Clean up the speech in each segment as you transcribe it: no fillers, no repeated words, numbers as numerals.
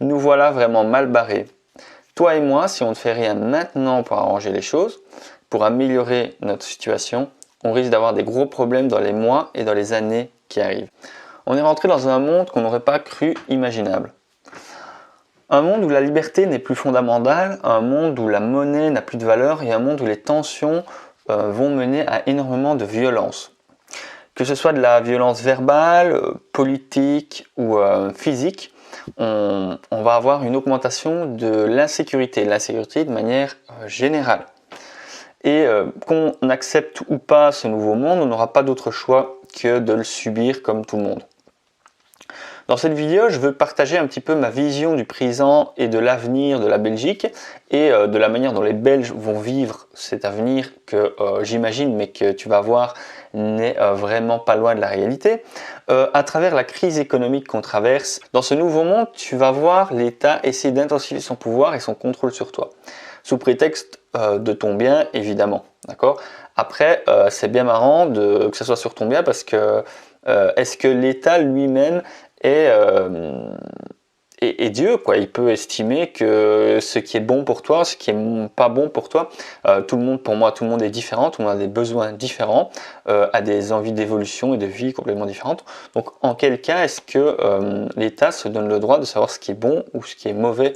nous voilà vraiment mal barrés. Toi et moi, si on ne fait rien maintenant pour arranger les choses, pour améliorer notre situation, on risque d'avoir des gros problèmes dans les mois et dans les années qui arrivent. On est rentré dans un monde qu'on n'aurait pas cru imaginable. Un monde où la liberté n'est plus fondamentale, un monde où la monnaie n'a plus de valeur et un monde où les tensions vont mener à énormément de violence. Que ce soit de la violence verbale, politique ou physique, on va avoir une augmentation de l'insécurité de manière générale. Et qu'on accepte ou pas ce nouveau monde, on n'aura pas d'autre choix que de le subir comme tout le monde. Dans cette vidéo, je veux partager un petit peu ma vision du présent et de l'avenir de la Belgique et de la manière dont les Belges vont vivre cet avenir que j'imagine mais que tu vas voir n'est vraiment pas loin de la réalité. À travers la crise économique qu'on traverse, dans ce nouveau monde, tu vas voir l'État essayer d'intensifier son pouvoir et son contrôle sur toi, sous prétexte de ton bien évidemment. D'accord ? Après, c'est bien marrant que ce soit sur ton bien parce que est-ce que l'État lui-même et Dieu, quoi. Il peut estimer que ce qui est bon pour toi, ce qui est pas bon pour toi, tout le monde, pour moi, tout le monde est différent, tout le monde a des besoins différents, a des envies d'évolution et de vie complètement différentes. Donc, en quel cas est-ce que l'État se donne le droit de savoir ce qui est bon ou ce qui est mauvais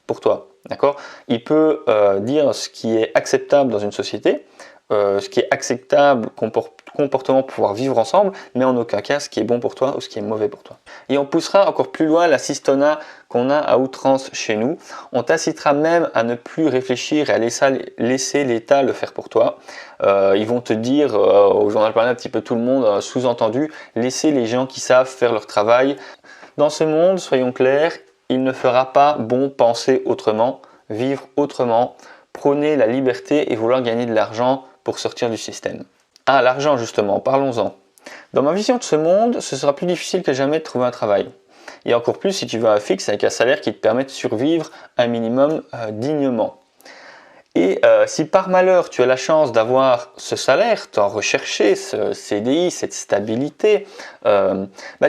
pour toi, d'accord ? Il peut dire ce qui est acceptable dans une société, ce qui est acceptable comportement pour pouvoir vivre ensemble, mais en aucun cas ce qui est bon pour toi ou ce qui est mauvais pour toi. Et on poussera encore plus loin l'assistanat qu'on a à outrance chez nous. On t'incitera même à ne plus réfléchir et à laisser l'État le faire pour toi. Ils vont te dire, au journal parlé un petit peu tout le monde, sous-entendu, laissez les gens qui savent faire leur travail. Dans ce monde, soyons clairs, il ne fera pas bon penser autrement, vivre autrement, prôner la liberté et vouloir gagner de l'argent pour sortir du système. Ah, l'argent justement, parlons-en. Dans ma vision de ce monde, ce sera plus difficile que jamais de trouver un travail. Et encore plus si tu veux un fixe avec un salaire qui te permet de survivre un minimum dignement. Et si par malheur tu as la chance d'avoir ce salaire, t'en rechercher ce CDI, cette stabilité,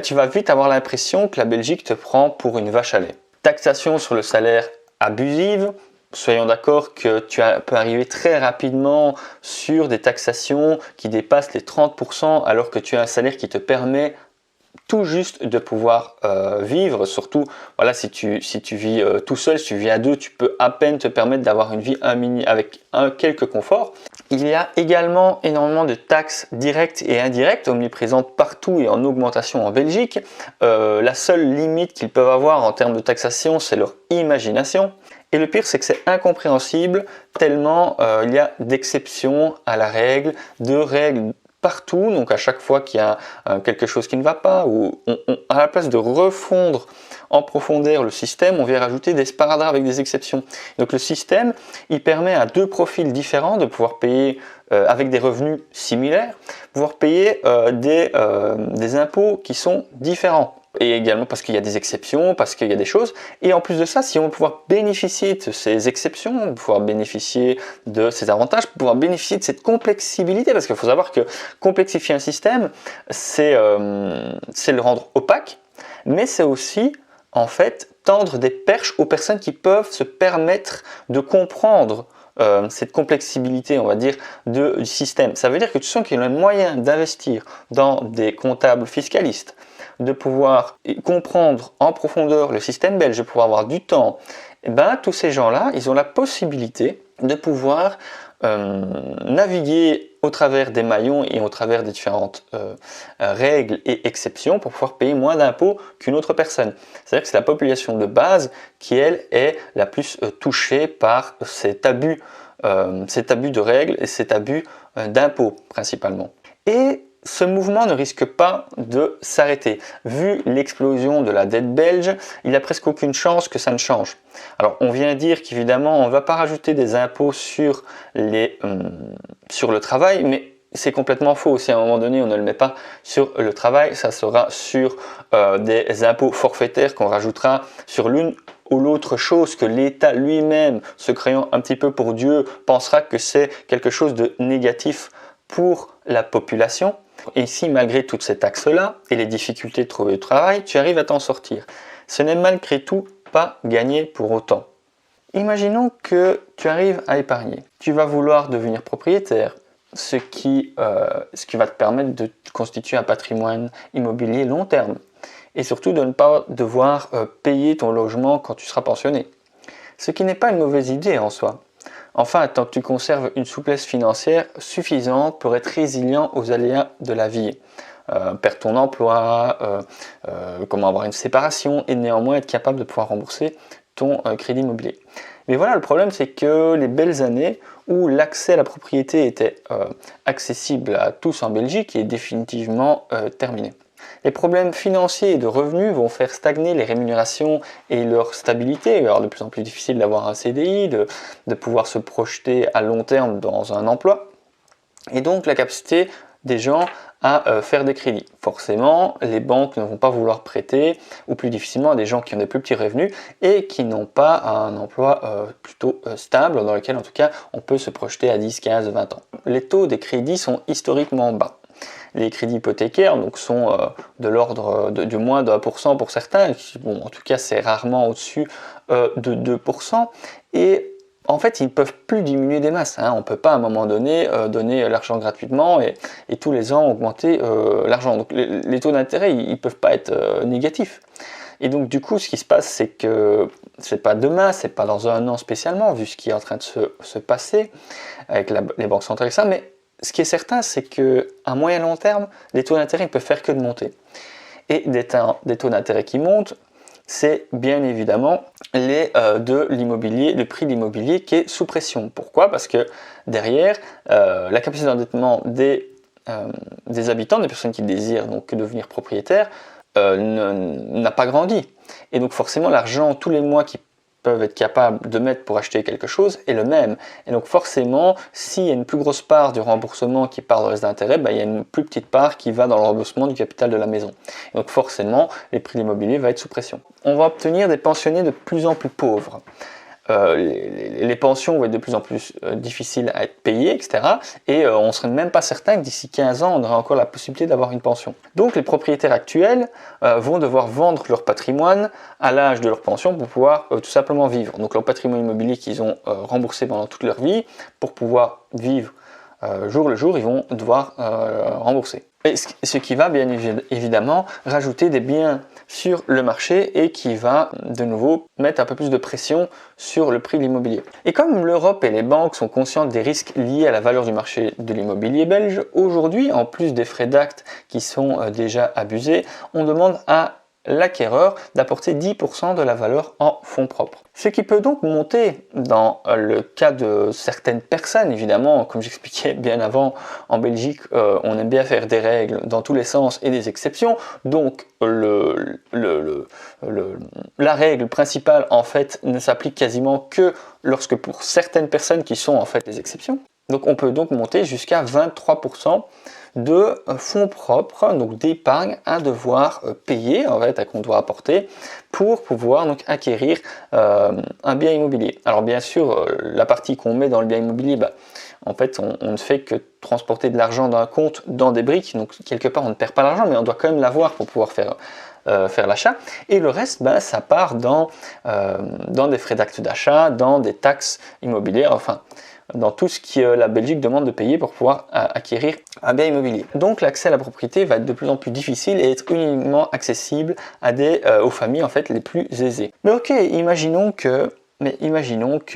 tu vas vite avoir l'impression que la Belgique te prend pour une vache à lait. Taxation sur le salaire abusive. Soyons d'accord que tu peux arriver très rapidement sur des taxations qui dépassent les 30% alors que tu as un salaire qui te permet tout juste de pouvoir vivre. Surtout, voilà, si tu vis tout seul, si tu vis à deux, tu peux à peine te permettre d'avoir une vie avec quelques conforts. Il y a également énormément de taxes directes et indirectes omniprésentes partout et en augmentation en Belgique. La seule limite qu'ils peuvent avoir en termes de taxation, c'est leur imagination. Et le pire, c'est que c'est incompréhensible tellement il y a d'exceptions à la règle, de règles partout. Donc à chaque fois qu'il y a quelque chose qui ne va pas, ou à la place de refondre en profondeur le système, on vient rajouter des sparadraps avec des exceptions. Donc le système, il permet à deux profils différents de pouvoir payer avec des revenus similaires, pouvoir payer des impôts qui sont différents. Et également parce qu'il y a des exceptions, parce qu'il y a des choses. Et en plus de ça, si on veut pouvoir bénéficier de ces exceptions, pouvoir bénéficier de ces avantages, pouvoir bénéficier de cette complexibilité, parce qu'il faut savoir que complexifier un système, c'est le rendre opaque, mais c'est aussi en fait tendre des perches aux personnes qui peuvent se permettre de comprendre cette complexibilité, on va dire, du système. Ça veut dire que tu sens qu'il y a un moyen d'investir dans des comptables fiscalistes, de pouvoir comprendre en profondeur le système belge, de pouvoir avoir du temps. Et tous ces gens-là, ils ont la possibilité de pouvoir naviguer au travers des maillons et au travers des différentes règles et exceptions pour pouvoir payer moins d'impôts qu'une autre personne. C'est-à-dire que c'est la population de base qui, elle, est la plus touchée par cet abus de règles et cet abus d'impôts principalement. Et ce mouvement ne risque pas de s'arrêter. Vu l'explosion de la dette belge, il n'y a presque aucune chance que ça ne change. Alors on vient dire qu'évidemment on ne va pas rajouter des impôts sur le travail, mais c'est complètement faux. Si à un moment donné on ne le met pas sur le travail, ça sera sur des impôts forfaitaires qu'on rajoutera sur l'une ou l'autre chose que l'État lui-même, se créant un petit peu pour Dieu, pensera que c'est quelque chose de négatif pour la population. Et si malgré toute cette axe-là et les difficultés de trouver du travail, tu arrives à t'en sortir, ce n'est malgré tout pas gagner pour autant. Imaginons que tu arrives à épargner. Tu vas vouloir devenir propriétaire, ce qui va te permettre de constituer un patrimoine immobilier long terme. Et surtout de ne pas devoir payer ton logement quand tu seras pensionné. Ce qui n'est pas une mauvaise idée en soi. Enfin, tant que tu conserves une souplesse financière suffisante pour être résilient aux aléas de la vie. Perdre ton emploi, comment avoir une séparation et néanmoins être capable de pouvoir rembourser ton crédit immobilier. Mais voilà, le problème c'est que les belles années où l'accès à la propriété était accessible à tous en Belgique est définitivement terminé. Les problèmes financiers et de revenus vont faire stagner les rémunérations et leur stabilité. Il va avoir de plus en plus difficile d'avoir un CDI, de pouvoir se projeter à long terme dans un emploi. Et donc la capacité des gens à faire des crédits. Forcément, les banques ne vont pas vouloir prêter, ou plus difficilement à des gens qui ont des plus petits revenus et qui n'ont pas un emploi plutôt stable, dans lequel en tout cas on peut se projeter à 10, 15, 20 ans. Les taux des crédits sont historiquement bas. Les crédits hypothécaires donc, sont de l'ordre de moins de 1% pour certains, bon, en tout cas c'est rarement au-dessus de 2%, et en fait ils ne peuvent plus diminuer des masses, hein. On ne peut pas à un moment donné donner l'argent gratuitement et tous les ans augmenter l'argent. Donc les taux d'intérêt ils ne peuvent pas être négatifs. Et donc du coup ce qui se passe c'est que c'est pas demain, c'est pas dans un an spécialement, vu ce qui est en train de se passer avec les banques centrales et ça, mais ce qui est certain, c'est qu'à moyen long terme, les taux d'intérêt ne peuvent faire que de monter. Et des taux d'intérêt qui montent, c'est bien évidemment de l'immobilier, le prix de l'immobilier qui est sous pression. Pourquoi? Parce que derrière, la capacité d'endettement des habitants, des personnes qui désirent donc devenir propriétaires, n'a pas grandi. Et donc forcément, l'argent tous les mois qui peuvent être capables de mettre pour acheter quelque chose est le même. Et donc forcément, s'il y a une plus grosse part du remboursement qui part dans le reste d'intérêt, il y a une plus petite part qui va dans le remboursement du capital de la maison. Et donc forcément, les prix de l'immobilier vont être sous pression. On va obtenir des pensionnés de plus en plus pauvres. Les pensions vont être de plus en plus difficiles à être payées, etc. Et on ne serait même pas certain que d'ici 15 ans, on aurait encore la possibilité d'avoir une pension. Donc les propriétaires actuels vont devoir vendre leur patrimoine à l'âge de leur pension pour pouvoir tout simplement vivre. Donc leur patrimoine immobilier qu'ils ont remboursé pendant toute leur vie, pour pouvoir vivre jour le jour, ils vont devoir rembourser. Et ce qui va bien évidemment rajouter des biens sur le marché et qui va de nouveau mettre un peu plus de pression sur le prix de l'immobilier. Et comme l'Europe et les banques sont conscientes des risques liés à la valeur du marché de l'immobilier belge, aujourd'hui, en plus des frais d'acte qui sont déjà abusés, on demande à l'acquéreur d'apporter 10% de la valeur en fonds propres. Ce qui peut donc monter dans le cas de certaines personnes, évidemment, comme j'expliquais bien avant, en Belgique, on aime bien faire des règles dans tous les sens et des exceptions, donc la règle principale en fait ne s'applique quasiment que lorsque pour certaines personnes qui sont en fait les exceptions. Donc on peut donc monter jusqu'à 23% de fonds propres, donc d'épargne à devoir payer, en fait, qu'on doit apporter pour pouvoir donc acquérir un bien immobilier. Alors bien sûr, la partie qu'on met dans le bien immobilier, en fait, on ne fait que transporter de l'argent d'un compte dans des briques, donc quelque part on ne perd pas l'argent, mais on doit quand même l'avoir pour pouvoir faire l'achat. Et le reste, ça part dans des frais d'acte d'achat, dans des taxes immobilières, enfin dans tout ce que la Belgique demande de payer pour pouvoir acquérir un bien immobilier. Donc l'accès à la propriété va être de plus en plus difficile et être uniquement accessible à aux familles en fait les plus aisées. Mais ok, imaginons que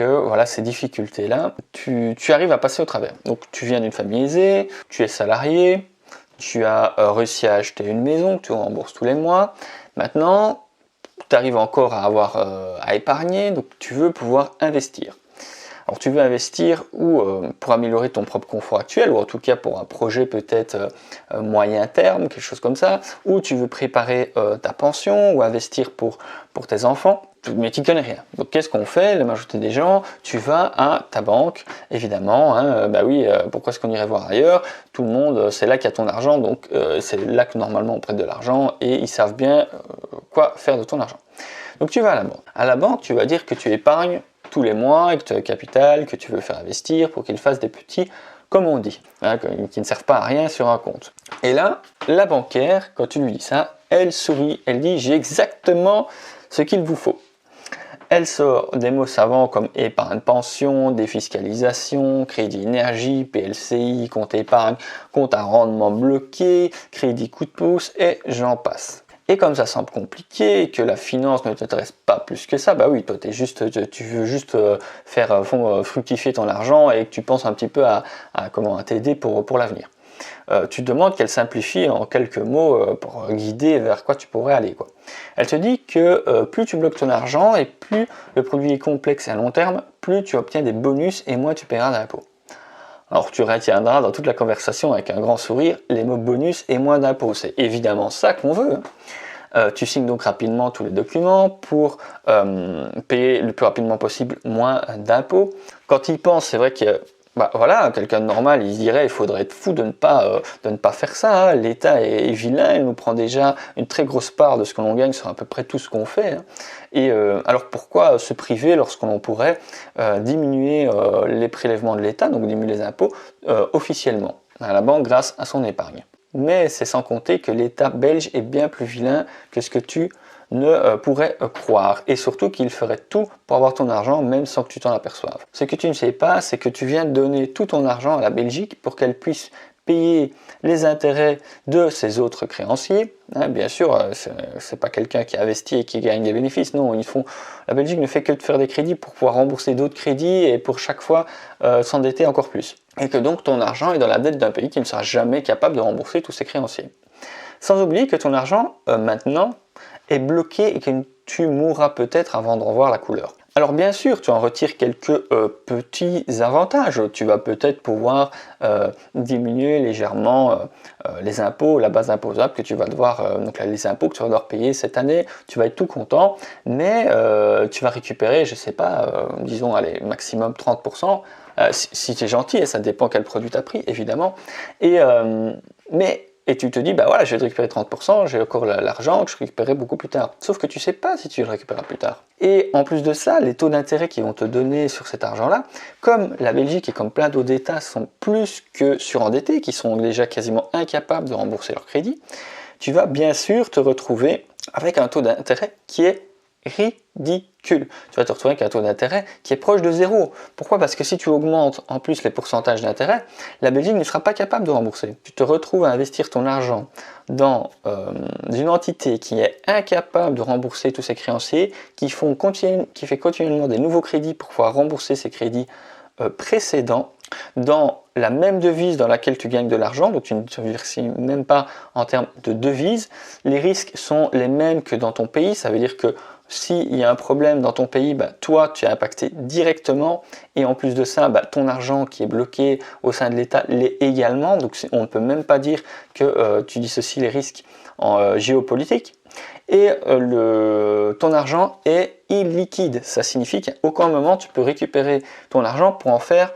voilà, ces difficultés-là, tu arrives à passer au travers. Donc tu viens d'une famille aisée, tu es salarié, tu as réussi à acheter une maison que tu rembourses tous les mois. Maintenant, tu arrives encore à épargner, donc tu veux pouvoir investir. Alors tu veux investir ou pour améliorer ton propre confort actuel, ou en tout cas pour un projet peut-être moyen terme, quelque chose comme ça, ou tu veux préparer ta pension ou investir pour tes enfants, mais tu ne connais rien. Donc qu'est-ce qu'on fait? La majorité des gens, tu vas à ta banque, évidemment, hein, pourquoi est-ce qu'on irait voir ailleurs? Tout le monde, c'est là qu'il y a ton argent, donc c'est là que normalement on prête de l'argent et ils savent bien quoi faire de ton argent. Donc tu vas à la banque. À la banque, tu vas dire que tu épargnes tous les mois et que tu as un capital que tu veux faire investir pour qu'il fasse des petits, comme on dit, hein, qui ne servent pas à rien sur un compte. Et là, la banquière, quand tu lui dis ça, elle sourit, elle dit « j'ai exactement ce qu'il vous faut ». Elle sort des mots savants comme épargne pension, défiscalisation, crédit énergie, PLCI, compte épargne, compte à rendement bloqué, crédit coup de pouce et j'en passe. Et comme ça semble compliqué et que la finance ne t'intéresse pas plus que ça, bah oui, toi tu veux juste faire fructifier ton argent et que tu penses un petit peu à comment t'aider pour l'avenir. Tu demandes qu'elle simplifie en quelques mots pour guider vers quoi tu pourrais aller, quoi. Elle te dit que plus tu bloques ton argent et plus le produit est complexe à long terme, plus tu obtiens des bonus et moins tu paieras d'impôts. Alors tu retiendras dans toute la conversation avec un grand sourire les mots bonus et moins d'impôts. C'est évidemment ça qu'on veut. Tu signes donc rapidement tous les documents pour payer le plus rapidement possible moins d'impôts. Quand il pense, c'est vrai que voilà, quelqu'un de normal, il se dirait il faudrait être fou de ne pas faire ça. Hein. L'État est vilain, il nous prend déjà une très grosse part de ce que l'on gagne sur à peu près tout ce qu'on fait. Hein. Et alors pourquoi se priver lorsqu'on pourrait diminuer les prélèvements de l'État, donc diminuer les impôts officiellement à la banque grâce à son épargne. Mais c'est sans compter que l'État belge est bien plus vilain que ce que tu ne pourrais croire, et surtout qu'il ferait tout pour avoir ton argent même sans que tu t'en aperçoives. Ce que tu ne sais pas, c'est que tu viens de donner tout ton argent à la Belgique pour qu'elle puisse payer les intérêts de ses autres créanciers. Hein, bien sûr, c'est pas quelqu'un qui investit et qui gagne des bénéfices, non, la Belgique ne fait que de faire des crédits pour pouvoir rembourser d'autres crédits et pour chaque fois s'endetter encore plus. Et que donc ton argent est dans la dette d'un pays qui ne sera jamais capable de rembourser tous ses créanciers. Sans oublier que ton argent, maintenant, est bloqué et que tu mourras peut-être avant d'en voir la couleur. Alors bien sûr, tu en retires quelques petits avantages. Tu vas peut-être pouvoir diminuer légèrement les impôts, la base imposable que tu vas devoir, donc les impôts que tu vas devoir payer cette année. Tu vas être tout content, mais tu vas récupérer, je sais pas, disons, allez, maximum 30%. Si tu es gentil, et ça dépend quel produit tu as pris, évidemment. Et tu te dis, bah voilà, je vais te récupérer 30%, j'ai encore l'argent que je récupérerai beaucoup plus tard. Sauf que tu sais pas si tu le récupéreras plus tard. Et en plus de ça, les taux d'intérêt qu'ils vont te donner sur cet argent-là, comme la Belgique et comme plein d'autres États sont plus que surendettés, qui sont déjà quasiment incapables de rembourser leur crédit, tu vas bien sûr te retrouver avec un taux d'intérêt qui est ridicule. Tu vas te retrouver avec un taux d'intérêt qui est proche de zéro. Pourquoi? Parce que si tu augmentes en plus les pourcentages d'intérêt, la Belgique ne sera pas capable de rembourser. Tu te retrouves à investir ton argent dans une entité qui est incapable de rembourser tous ses créanciers, qui fait continuellement des nouveaux crédits pour pouvoir rembourser ses crédits précédents, dans la même devise dans laquelle tu gagnes de l'argent, donc tu ne te diversifies même pas en termes de devise. Les risques sont les mêmes que dans ton pays, ça veut dire que s'il y a un problème dans ton pays, toi tu es impacté directement, et en plus de ça, ton argent qui est bloqué au sein de l'État l'est également, donc on ne peut même pas dire que tu dissocies les risques en géopolitique. Et ton argent est illiquide, ça signifie qu'à aucun moment tu peux récupérer ton argent pour en faire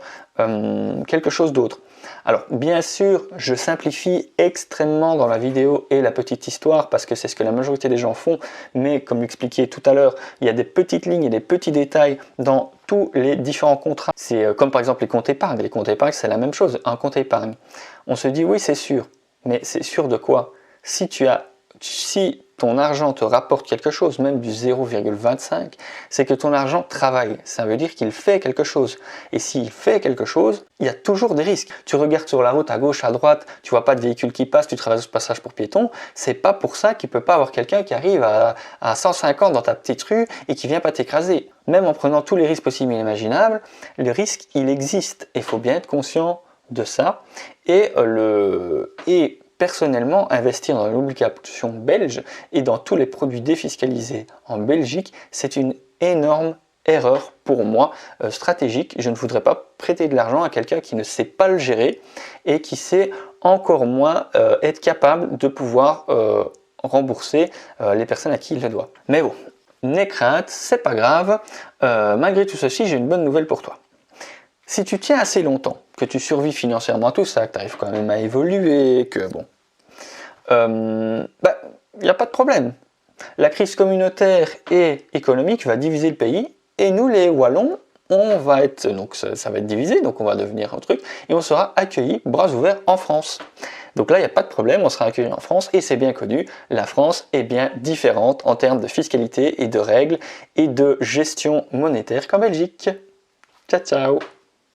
quelque chose d'autre. Alors bien sûr, je simplifie extrêmement dans la vidéo et la petite histoire parce que c'est ce que la majorité des gens font, mais comme l'expliqué tout à l'heure, il y a des petites lignes et des petits détails dans tous les différents contrats. C'est comme par exemple les comptes épargne. Les comptes épargne, c'est la même chose, un compte épargne. On se dit oui, c'est sûr, mais c'est sûr de quoi? Si ton argent te rapporte quelque chose, même du 0,25, c'est que ton argent travaille. Ça veut dire qu'il fait quelque chose. Et s'il fait quelque chose, il y a toujours des risques. Tu regardes sur la route à gauche, à droite, tu vois pas de véhicule qui passe, tu traverses le passage pour piétons. C'est pas pour ça qu'il peut pas avoir quelqu'un qui arrive à 150 dans ta petite rue et qui vient pas t'écraser. Même en prenant tous les risques possibles et imaginables, le risque, il existe. Et il faut bien être conscient de ça. Et personnellement, investir dans l'obligation belge et dans tous les produits défiscalisés en Belgique, c'est une énorme erreur pour moi stratégique. Je ne voudrais pas prêter de l'argent à quelqu'un qui ne sait pas le gérer et qui sait encore moins être capable de pouvoir rembourser les personnes à qui il le doit. Mais bon, n'aie crainte, c'est pas grave. Malgré tout ceci, j'ai une bonne nouvelle pour toi. Si tu tiens assez longtemps, que tu survis financièrement à tout ça, que tu arrives quand même à évoluer, que bon, il n'y a pas de problème. La crise communautaire et économique va diviser le pays, et nous les Wallons, on va être, donc ça va être divisé, donc on va devenir un truc, et on sera accueillis bras ouverts en France. Donc là, il n'y a pas de problème, on sera accueilli en France et c'est bien connu, la France est bien différente en termes de fiscalité et de règles et de gestion monétaire qu'en Belgique. Ciao ciao!